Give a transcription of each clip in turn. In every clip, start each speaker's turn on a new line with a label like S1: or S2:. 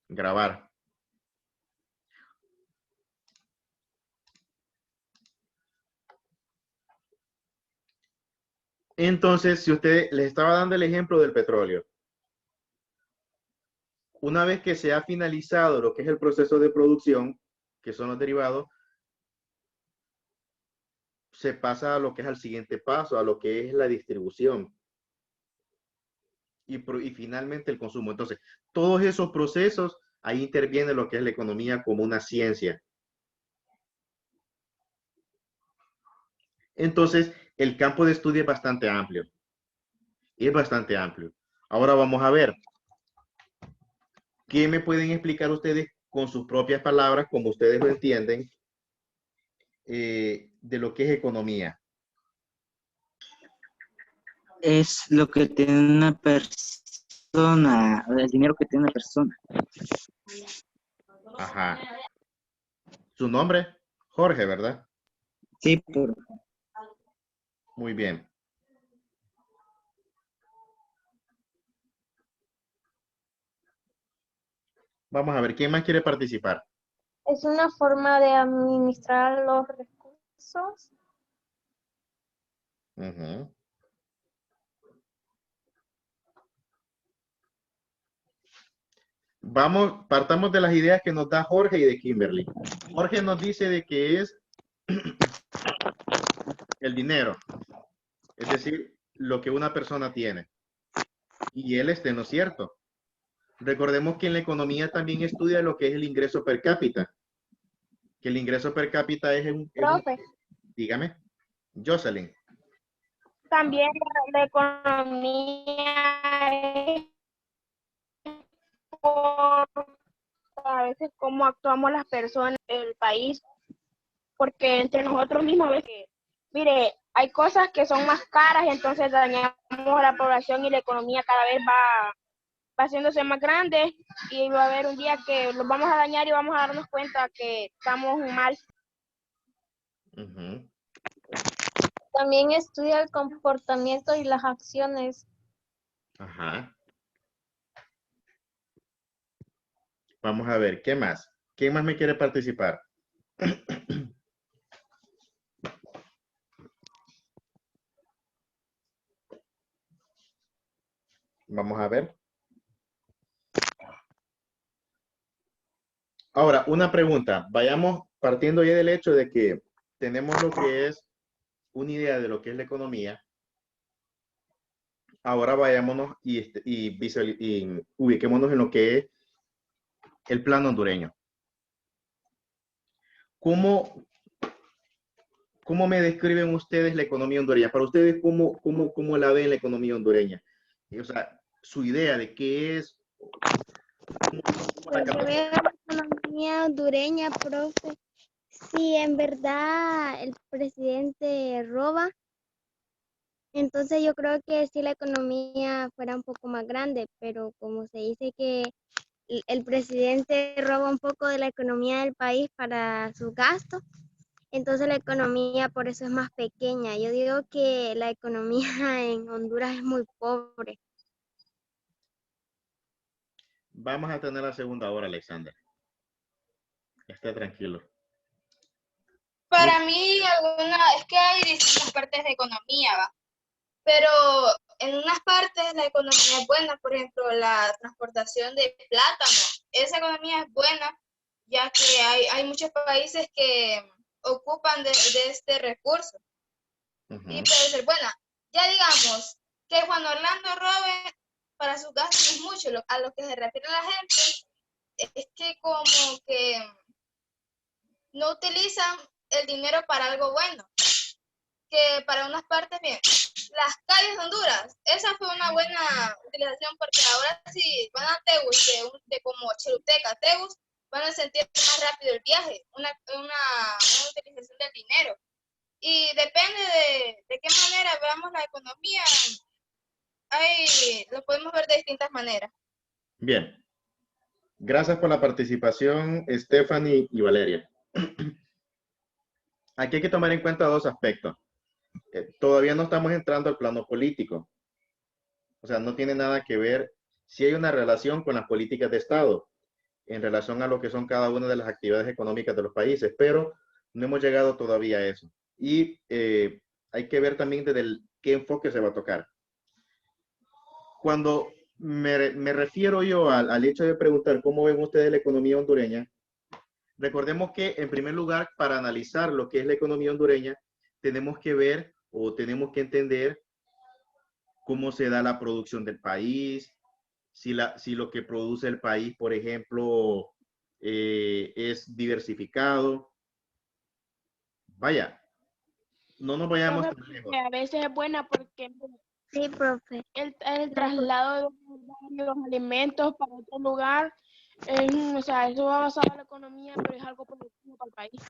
S1: Grabar. Entonces, si usted les estaba dando el ejemplo del petróleo, una vez que se ha finalizado lo que es el proceso de producción, que son los derivados, se pasa a lo que es al siguiente paso, a lo que es la distribución y finalmente el consumo. Entonces, todos esos procesos, ahí interviene lo que es la economía como una ciencia. Entonces, el campo de estudio es bastante amplio. Es bastante amplio. Ahora vamos a ver, ¿qué me pueden explicar ustedes con sus propias palabras, como ustedes lo entienden, de lo que es economía?
S2: Es lo que tiene una persona, el dinero que tiene una persona.
S1: Ajá. ¿Su nombre? Jorge, ¿verdad?
S2: Sí, pero
S1: Muy bien. Vamos a ver, ¿quién más quiere participar?
S3: Es una forma de administrar los recursos.
S1: Ujú. Vamos, partamos de las ideas que nos da Jorge y de Kimberly. Jorge nos dice de que es el dinero, es decir, lo que una persona tiene. Y él esté, ¿no es cierto? Recordemos que en la economía también estudia lo que es el ingreso per cápita, que el ingreso per cápita
S3: Profe,
S1: dígame, Jocelyn.
S3: también la economía es por a veces cómo actuamos las personas, el país, porque entre nosotros mismos, a veces, mire, hay cosas que son más caras y entonces dañamos a la población y la economía cada vez va haciéndose más grande y va a haber un día que los vamos a dañar y vamos a darnos cuenta que estamos mal.
S1: Ujú.
S3: También estudia el comportamiento y las acciones.
S1: Ajá. Vamos a ver, ¿qué más? ¿Quién más me quiere participar? Vamos a ver. Ahora, una pregunta. Vayamos partiendo ya del hecho de que tenemos lo que es una idea de lo que es la economía. Ahora vayámonos y ubiquémonos en lo que es el plano hondureño. ¿Cómo, cómo me describen ustedes la economía hondureña? Para ustedes, ¿cómo la ven la economía hondureña? O sea, su idea de qué es, cómo la
S4: Pues yo
S1: capacita.
S4: veo la economía hondureña, profe. Si en verdad el presidente roba, entonces yo creo que si la economía fuera un poco más grande, pero como se dice que el presidente roba un poco de la economía del país para sus gastos, entonces la economía por eso es más pequeña. Yo digo que la economía en Honduras es muy pobre.
S1: Vamos a tener la segunda hora, Alexander. Esté tranquilo.
S5: Para mí, es que hay distintas partes de economía, ¿va? Pero en unas partes la economía es buena, por ejemplo, la transportación de plátano. Esa economía es buena, ya que hay muchos países que ocupan de este recurso y puede ser buena. Ya digamos que Juan Orlando robe para sus gastos es mucho. A lo que se refiere la gente es que como que no utilizan el dinero para algo bueno, que para unas partes bien. Las calles de Honduras, esa fue una buena utilización porque ahora si van a Tegus, de como Choluteca a Tegus, van a sentir más rápido el viaje, una utilización del dinero. Y depende de qué manera veamos la economía, lo podemos ver de distintas maneras.
S1: Bien. Gracias por la participación, Stephanie y Valeria. Aquí hay que tomar en cuenta dos aspectos. Todavía no estamos entrando al plano político. O sea, no tiene nada que ver si hay una relación con las políticas de Estado. en relación a lo que son cada una de las actividades económicas de los países, pero no hemos llegado todavía a eso. Y hay que ver también desde qué enfoque se va a tocar. Cuando me refiero yo al hecho de preguntar cómo ven ustedes la economía hondureña, recordemos que en primer lugar, para analizar lo que es la economía hondureña, tenemos que ver o tenemos que entender cómo se da la producción del país, si lo que produce el país, por ejemplo, es diversificado. Vaya, no nos vayamos
S3: Profe,
S1: tan lejos.
S3: porque a veces es buena porque
S4: Sí, profe.
S3: el traslado de los alimentos para otro lugar, o sea, eso va basado en la economía, pero es algo positivo para el país.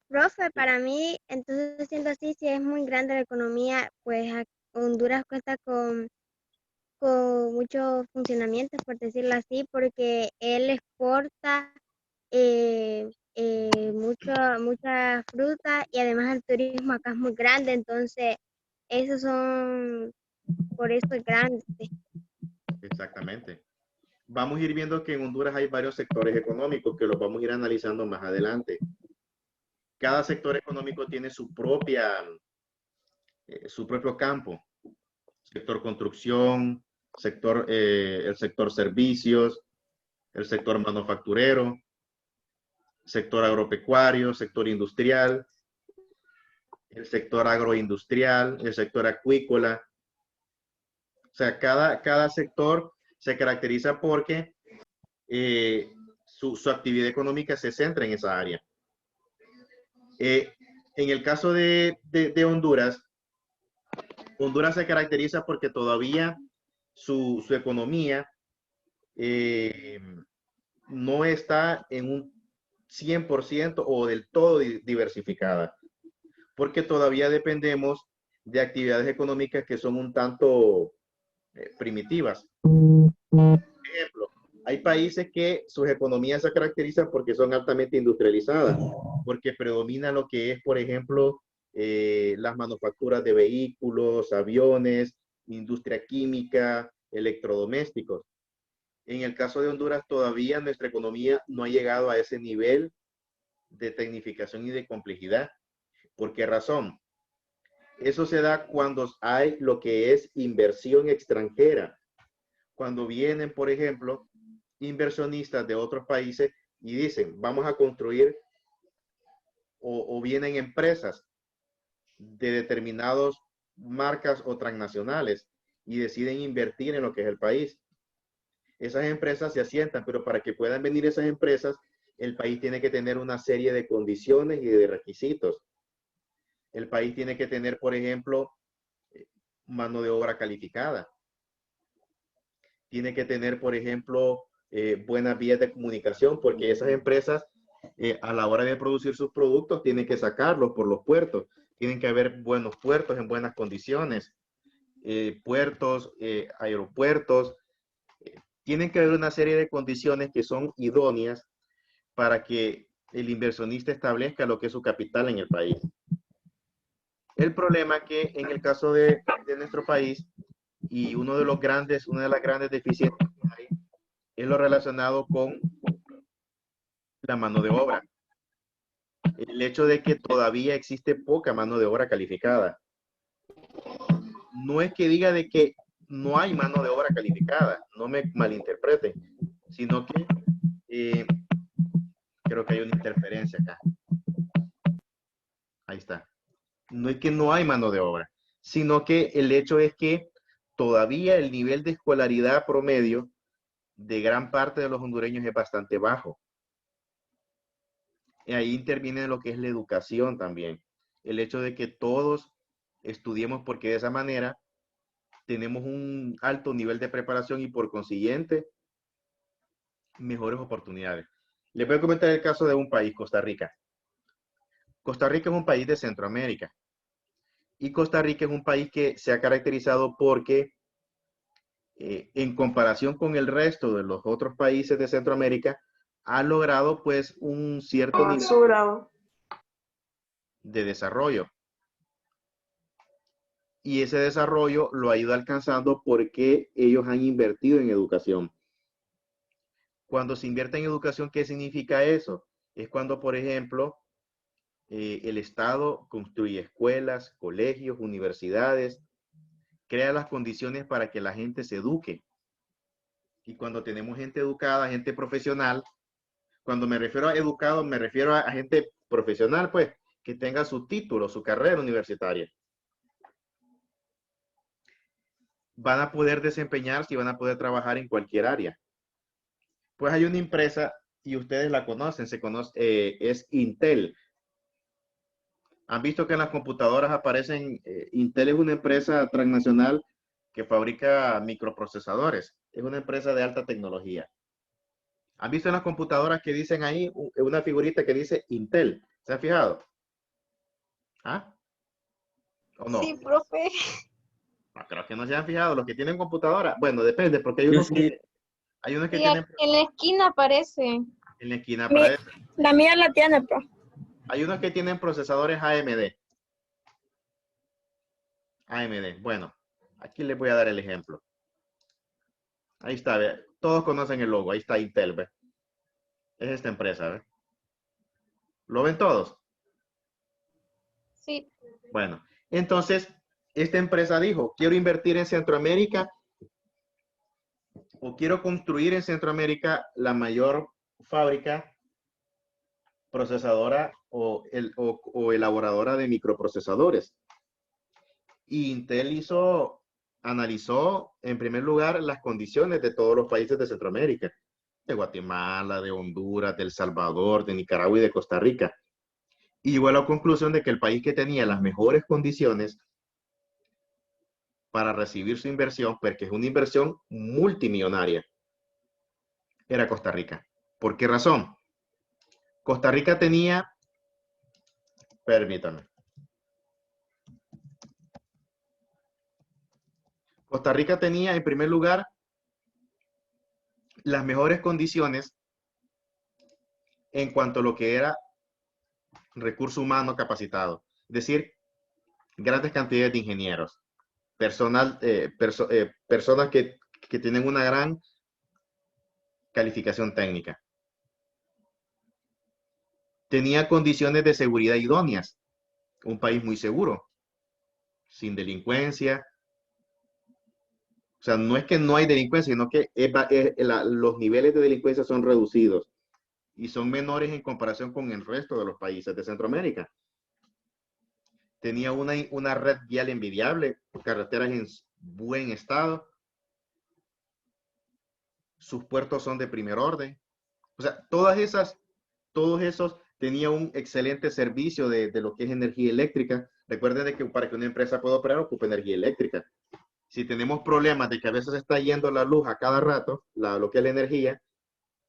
S4: Profe, para mí, entonces siendo así, si es muy grande la economía, pues Honduras cuenta con mucho funcionamiento, por decirlo así, porque él exporta mucha fruta y además el turismo acá es muy grande, entonces esos son, por eso es grande.
S1: Exactamente. Vamos a ir viendo que en Honduras hay varios sectores económicos que los vamos a ir analizando más adelante. Cada sector económico tiene su propio campo. Sector construcción, el sector servicios, el sector manufacturero, sector agropecuario, sector industrial, el sector agroindustrial, el sector acuícola. O sea, cada sector se caracteriza porque su actividad económica se centra en esa área. En el caso de Honduras, Honduras se caracteriza porque todavía su economía no está en un 100% o del todo diversificada, porque todavía dependemos de actividades económicas que son un tanto primitivas. Por ejemplo, hay países que sus economías se caracterizan porque son altamente industrializadas, porque predomina lo que es, por ejemplo, las manufacturas de vehículos, aviones, industria química, electrodomésticos. En el caso de Honduras, todavía nuestra economía no ha llegado a ese nivel de tecnificación y de complejidad. ¿Por qué razón? Eso se da cuando hay lo que es inversión extranjera. Cuando vienen, por ejemplo, inversionistas de otros países y dicen, vamos a construir, o vienen empresas de determinadas marcas o transnacionales y deciden invertir en lo que es el país. Esas empresas se asientan, pero para que puedan venir esas empresas, el país tiene que tener una serie de condiciones y de requisitos. El país tiene que tener, por ejemplo, mano de obra calificada. Tiene que tener, por ejemplo, buenas vías de comunicación, porque esas empresas, a la hora de producir sus productos, tienen que sacarlos por los puertos. Tienen que haber buenos puertos en buenas condiciones. Puertos, aeropuertos. Tienen que haber una serie de condiciones que son idóneas para que el inversionista establezca lo que es su capital en el país. El problema es que en el caso de nuestro país, y una de las grandes deficiencias que hay es lo relacionado con la mano de obra. El hecho de que todavía existe poca mano de obra calificada. No es que diga de que no hay mano de obra calificada, no me malinterpreten, sino que creo que hay una interferencia acá. Ahí está. No es que no hay mano de obra, sino que el hecho es que todavía el nivel de escolaridad promedio de gran parte de los hondureños es bastante bajo. Y ahí interviene lo que es la educación también. El hecho de que todos estudiemos porque de esa manera tenemos un alto nivel de preparación y por consiguiente mejores oportunidades. Les voy a comentar el caso de un país, Costa Rica. Costa Rica es un país de Centroamérica. Y Costa Rica es un país que se ha caracterizado porque en comparación con el resto de los otros países de Centroamérica, ha logrado pues un cierto nivel de desarrollo. Y ese desarrollo lo ha ido alcanzando porque ellos han invertido en educación. Cuando se invierte en educación, ¿qué significa eso? Es cuando, por ejemplo, el Estado construye escuelas, colegios, universidades, crea las condiciones para que la gente se eduque. Y cuando tenemos gente educada, gente profesional, cuando me refiero a educado, me refiero a gente profesional, pues, que tenga su título, su carrera universitaria. Van a poder desempeñarse y van a poder trabajar en cualquier área. Pues hay una empresa, y ustedes la conocen, es Intel. ¿Han visto que en las computadoras aparecen? Intel es una empresa transnacional que fabrica microprocesadores. Es una empresa de alta tecnología. ¿Han visto en las computadoras que dicen ahí una figurita que dice Intel? ¿Se han fijado? ¿Ah? ¿O no?
S5: Sí, profe.
S1: No, creo que no se han fijado. Los que tienen computadora, bueno, depende, porque hay
S2: Yo
S1: unos
S2: sí,
S1: que
S5: Sí,
S1: tienen
S5: en la esquina aparece.
S1: en la esquina
S3: Mi-
S1: para eso.
S3: La mía la tiene, profe.
S1: Hay unos que tienen procesadores AMD. AMD. Bueno, aquí les voy a dar el ejemplo. Ahí está, ¿ve? Todos conocen el logo. Ahí está Intel, ¿ve? Es esta empresa, ¿ve? ¿Lo ven todos?
S5: Sí.
S1: Bueno, entonces, esta empresa dijo, quiero invertir en Centroamérica o quiero construir en Centroamérica la mayor fábrica procesadora o elaboradora de microprocesadores. Y Intel analizó en primer lugar las condiciones de todos los países de Centroamérica, de Guatemala, de Honduras, de El Salvador, de Nicaragua y de Costa Rica. Y llegó a la conclusión de que el país que tenía las mejores condiciones para recibir su inversión, porque es una inversión multimillonaria, era Costa Rica. ¿Por qué razón? Costa Rica tenía, permítame, Costa Rica tenía en primer lugar las mejores condiciones en cuanto a lo que era recurso humano capacitado, es decir, grandes cantidades de ingenieros, personas que tienen una gran calificación técnica. Tenía condiciones de seguridad idóneas, un país muy seguro, sin delincuencia. O sea, no es que no hay delincuencia, sino que los niveles de delincuencia son reducidos y son menores en comparación con el resto de los países de Centroamérica. Tenía una red vial envidiable, carreteras en buen estado, sus puertos son de primer orden. O sea, todos esos tenía un excelente servicio de lo que es energía eléctrica. Recuerden de que para que una empresa pueda operar ocupa energía eléctrica. Si tenemos problemas de que a veces está yendo la luz a cada rato, lo que es la energía,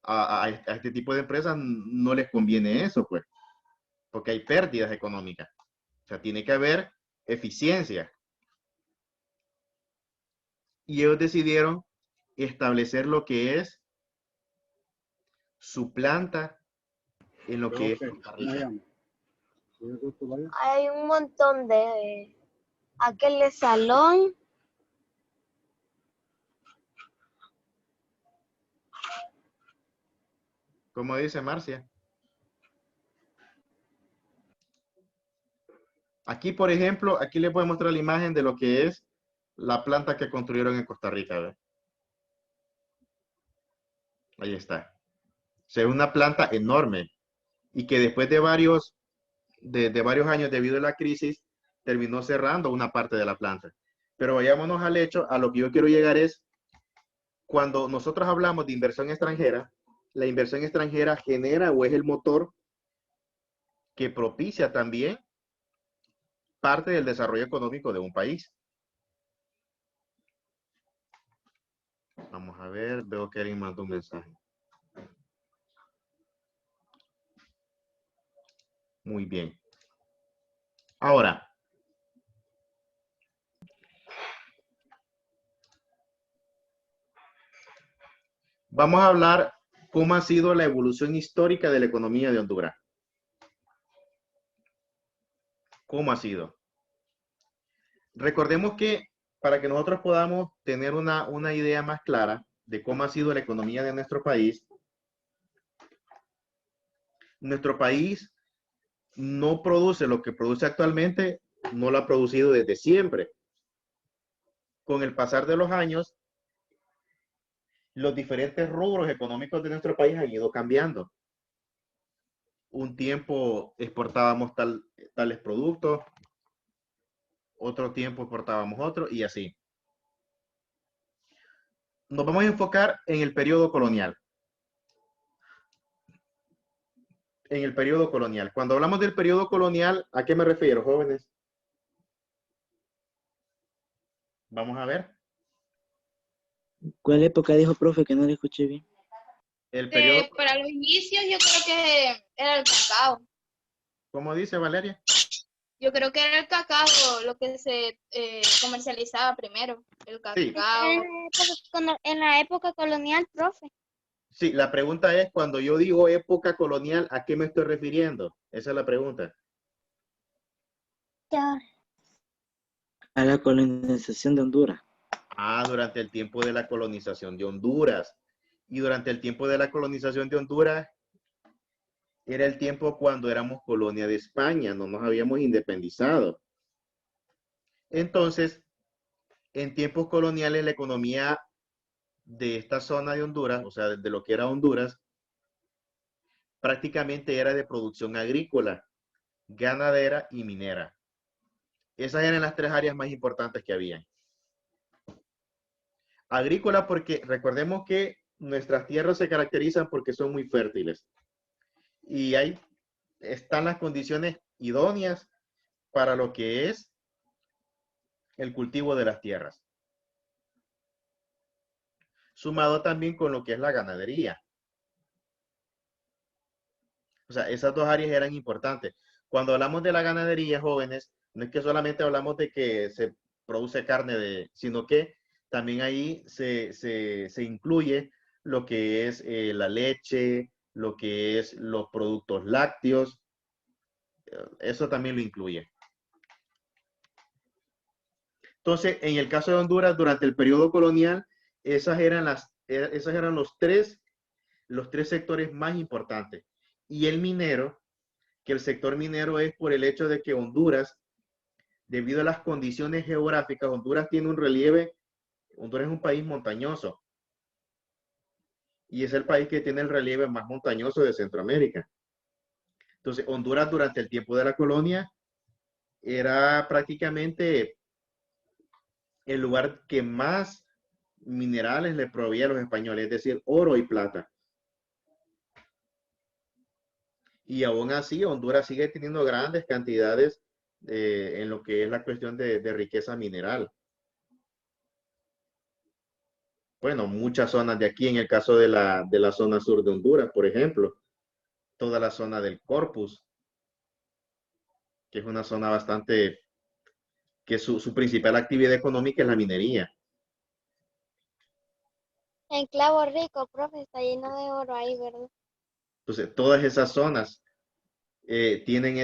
S1: a este tipo de empresas no les conviene eso, pues, porque hay pérdidas económicas. O sea, tiene que haber eficiencia. Y ellos decidieron establecer lo que es su planta en lo que es Costa Rica.
S4: Hay un montón de aquel salón.
S1: ¿Cómo dice Marcia? Aquí, por ejemplo, aquí les voy a mostrar la imagen de lo que es la planta que construyeron en Costa Rica. ¿Ve? Ahí está. O sea, es una planta enorme y que después de varios años debido a la crisis terminó cerrando una parte de la planta. Pero vayámonos al hecho, a lo que yo quiero llegar es, cuando nosotros hablamos de inversión extranjera, la inversión extranjera genera o es el motor que propicia también parte del desarrollo económico de un país. Vamos a ver, veo que alguien mandó un mensaje. Muy bien. Ahora, vamos a hablar cómo ha sido la evolución histórica de la economía de Honduras. ¿Cómo ha sido? Recordemos que para que nosotros podamos tener una idea más clara de cómo ha sido la economía de nuestro país, Nuestro país no produce lo que produce actualmente, no lo ha producido desde siempre. Con el pasar de los años, los diferentes rubros económicos de nuestro país han ido cambiando. Un tiempo exportábamos tales productos, otro tiempo exportábamos otros y así. Nos vamos a enfocar en el periodo colonial. En el periodo colonial. Cuando hablamos del periodo colonial, ¿a qué me refiero, jóvenes? Vamos a ver.
S2: ¿Cuál época dijo, profe, que no le escuché bien?
S1: El periodo,
S5: Para los inicios yo creo que era el cacao.
S1: ¿cómo dice Valeria?
S5: Yo creo que era el cacao lo que se comercializaba primero, el
S1: Sí.
S5: cacao.
S4: En la época colonial, profe.
S1: Sí, la pregunta es, cuando yo digo época colonial, ¿a qué me estoy refiriendo? Esa es la pregunta.
S2: A la colonización de Honduras.
S1: Ah, durante el tiempo de la colonización de Honduras. Y durante el tiempo de la colonización de Honduras, era el tiempo cuando éramos colonia de España, no nos habíamos independizado. Entonces, en tiempos coloniales, la economía de esta zona de Honduras, o sea, de lo que era Honduras, prácticamente era de producción agrícola, ganadera y minera. Esas eran las tres áreas más importantes que había. Agrícola porque recordemos que nuestras tierras se caracterizan porque son muy fértiles. Y ahí están las condiciones idóneas para lo que es el cultivo de las tierras. Sumado también con lo que es la ganadería. O sea, esas dos áreas eran importantes. Cuando hablamos de la ganadería, jóvenes, no es que solamente hablamos de que se produce carne, sino que también ahí se incluye lo que es la leche, lo que es los productos lácteos. Eso también lo incluye. Entonces, en el caso de Honduras, durante el periodo colonial, esas eran los tres sectores más importantes. Y el minero, que el sector minero es por el hecho de que Honduras, debido a las condiciones geográficas, Honduras tiene un relieve, Honduras es un país montañoso. Y es el país que tiene el relieve más montañoso de Centroamérica. Entonces, Honduras durante el tiempo de la colonia era prácticamente el lugar que más minerales le proveía a los españoles, es decir, oro y plata. Y aún así, Honduras sigue teniendo grandes cantidades en lo que es la cuestión de riqueza mineral. Bueno, muchas zonas de aquí, en el caso de la zona sur de Honduras, por ejemplo, toda la zona del Corpus, que es una zona bastante, que su principal actividad económica es la minería.
S4: En Clavo Rico, profe, está lleno de oro ahí, ¿verdad?
S1: Entonces, todas esas zonas tienen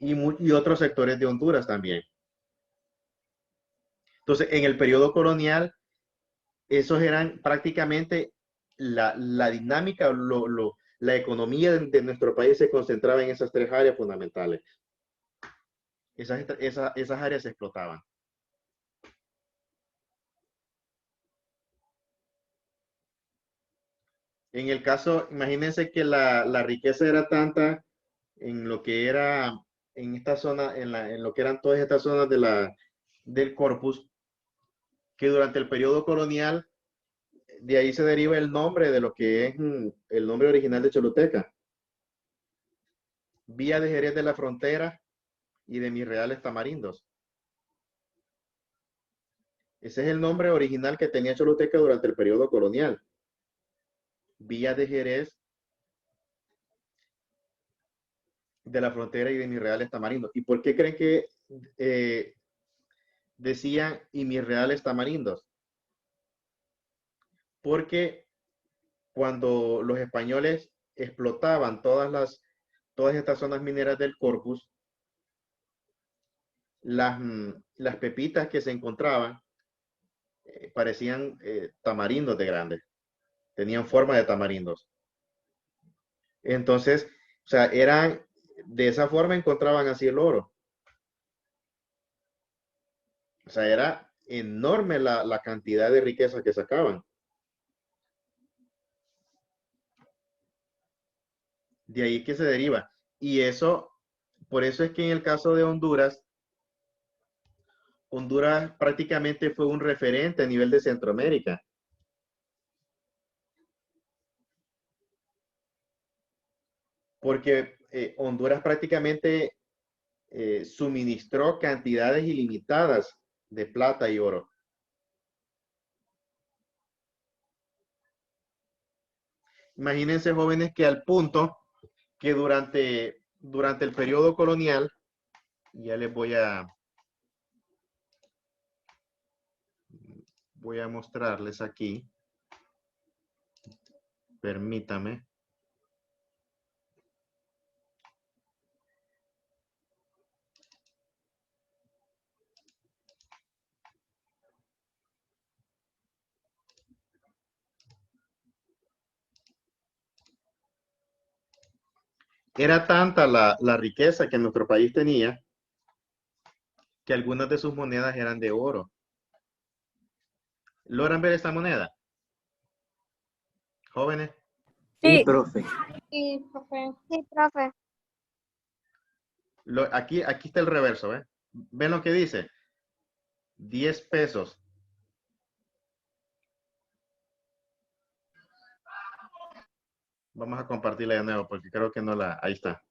S1: y otros sectores de Honduras también. Entonces, en el periodo colonial, esos eran prácticamente la dinámica, la economía de nuestro país se concentraba en esas tres áreas fundamentales. Esas áreas se explotaban. En el caso, imagínense que la riqueza era tanta en lo que era, en esta zona, en lo que eran todas estas zonas del Corpus, que durante el periodo colonial, de ahí se deriva el nombre de lo que es el nombre original de Choluteca. Vía de Jerez de la Frontera y de Mis Reales Tamarindos. Ese es el nombre original que tenía Choluteca durante el periodo colonial. Vía de Jerez de la Frontera y de Mis Reales Tamarindos. ¿Y por qué creen que decían y Mis Reales Tamarindos? Porque cuando los españoles explotaban todas estas zonas mineras del Corpus, las pepitas que se encontraban parecían tamarindos de grandes, tenían forma de tamarindos. Entonces, o sea, de esa forma encontraban así el oro. O sea, era enorme la cantidad de riqueza que sacaban. De ahí que se deriva. Y eso, por eso es que en el caso de Honduras, Honduras prácticamente fue un referente a nivel de Centroamérica. Porque Honduras prácticamente suministró cantidades ilimitadas de plata y oro. Imagínense, jóvenes, que al punto que durante el periodo colonial, ya les voy a mostrarles aquí, permítame. Era tanta la riqueza que nuestro país tenía que algunas de sus monedas eran de oro. ¿Logran ver esta moneda? Jóvenes.
S2: Sí,
S5: Sí.
S2: profe.
S5: Sí, profe.
S4: Sí, profe.
S1: Aquí está el reverso, ¿ven? ¿Ven lo que dice? 10 pesos. Vamos a compartirla de nuevo porque creo que no ahí está.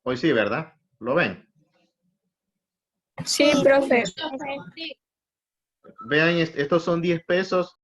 S1: Hoy sí, ¿verdad? ¿Lo ven?
S5: Sí, profe.
S1: Vean, estos son 10 pesos